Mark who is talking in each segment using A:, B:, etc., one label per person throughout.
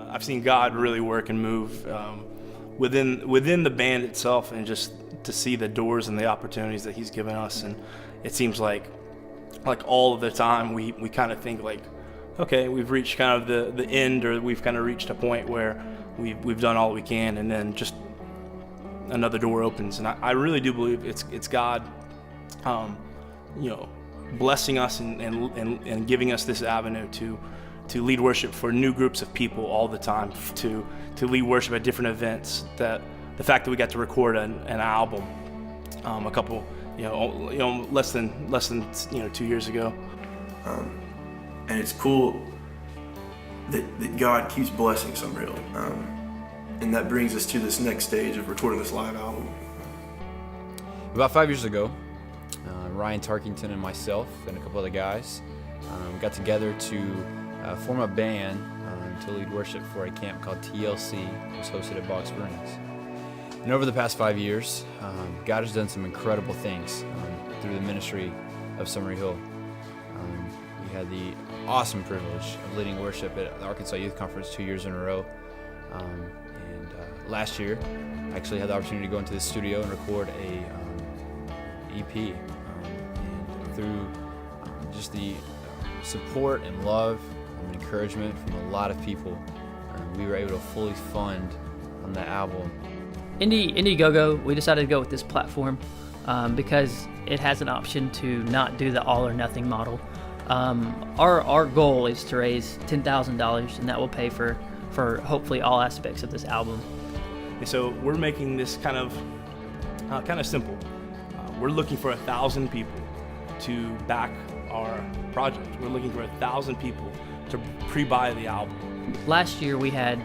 A: I've seen God really work and move within the band itself, and just to see the doors and the opportunities that He's given us. And it seems like all of the time we kind of think like, okay, we've reached kind of the end, or we've kind of reached a point where we've done all we can, and then just another door opens. And I really do believe it's God, blessing us and giving us this avenue to lead worship for new groups of people all the time, to lead worship at different events. That the fact that we got to record an album a couple, less than 2 years ago.
B: And it's cool that God keeps blessing Summerhill. And that brings us to this next stage of recording this live album.
C: About 5 years ago, Ryan Tarkington and myself and a couple other guys got together to form a band to lead worship for a camp called TLC. It was hosted at Bogg Springs. And over the past 5 years, God has done some incredible things through the ministry of Summerhill. We had the awesome privilege of leading worship at the Arkansas Youth Conference 2 years in a row. Last year, I actually had the opportunity to go into the studio and record a EP. And through just the support and love and encouragement from a lot of people, we were able to fully fund on the album.
D: IndieGoGo, we decided to go with this platform because it has an option to not do the all or nothing model. Our goal is to raise $10,000, and that will pay for hopefully all aspects of this album.
A: And so we're making this kind of simple. We're looking for 1,000 people to back our project. We're looking for 1,000 people to pre-buy the album.
D: Last year we had,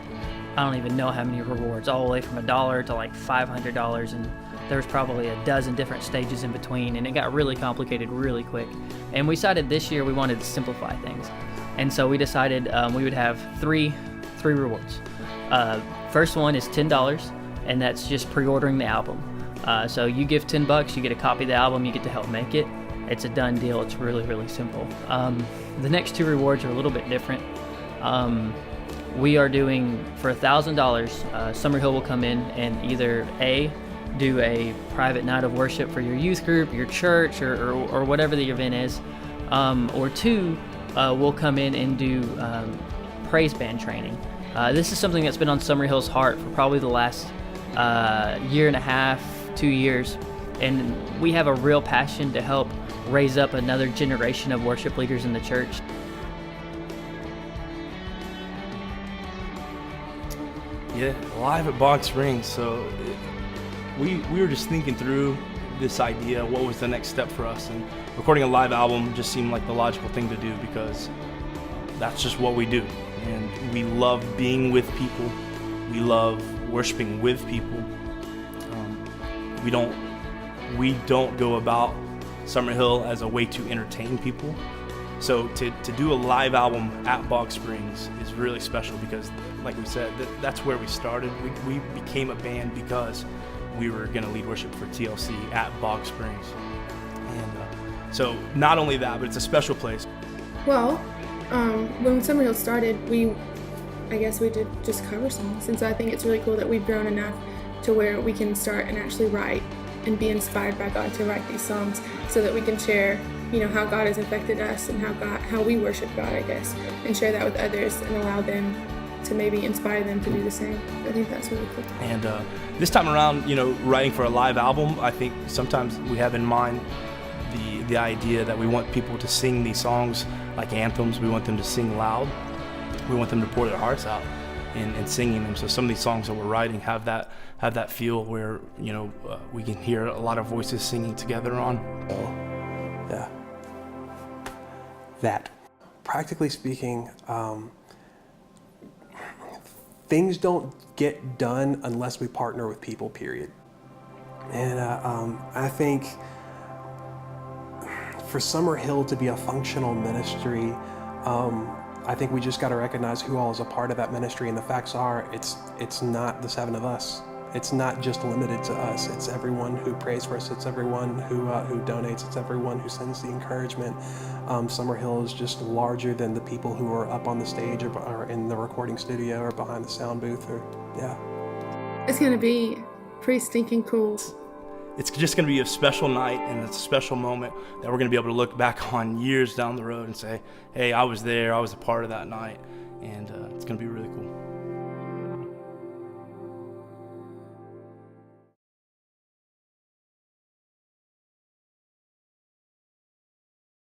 D: I don't even know how many rewards, all the way from $1 to like $500, and there was probably a dozen different stages in between, and it got really complicated really quick. And we decided this year we wanted to simplify things. And so we decided we would have three rewards. First one is $10, and that's just pre-ordering the album. So you give $10, you get a copy of the album, you get to help make it. It's a done deal. It's really, really simple. The next two rewards are a little bit different. We are doing, for $1,000, Summerhill will come in and either A, do a private night of worship for your youth group, your church, or whatever the event is, or two, we'll come in and do praise band training. This is something that's been on Summerhill's heart for probably the last year and a half, 2 years, and we have a real passion to help raise up another generation of worship leaders in the church.
A: Yeah, live at Bogg Springs. So we were just thinking through this idea, what was the next step for us, and recording a live album just seemed like the logical thing to do, because that's just what we do. And we love being with people. We love worshiping with people. We don't go about Summerhill as a way to entertain people. So to do a live album at Bogg Springs is really special, because, like we said, that's where we started. We became a band because we were going to lead worship for TLC at Bogg Springs. And so not only that, but it's a special place.
E: Well, when Summerhill started, I guess we did just cover songs, and so I think it's really cool that we've grown enough to where we can start and actually write and be inspired by God to write these songs, so that we can share, how God has affected us and how we worship God, I guess, and share that with others and allow them to maybe inspire them to do the same. I think that's really cool.
A: And this time around, writing for a live album, I think sometimes we have in mind the idea that we want people to sing these songs like anthems. We want them to sing loud. We want them to pour their hearts out in singing them. So some of these songs that we're writing have that feel where we can hear a lot of voices singing together on.
F: Yeah. That. Practically speaking, things don't get done unless we partner with people, period. And I think for Summerhill to be a functional ministry, I think we just got to recognize who all is a part of that ministry, and the facts are, it's not the seven of us. it's not just limited to us. It's everyone who prays for us. It's everyone who donates. It's everyone who sends the encouragement. Summerhill is just larger than the people who are up on the stage or in the recording studio or behind the sound booth.
E: It's gonna be pretty stinking cool.
A: It's just going to be a special night, and it's a special moment that we're going to be able to look back on years down the road and say, hey, I was there, I was a part of that night, and it's going to be really cool.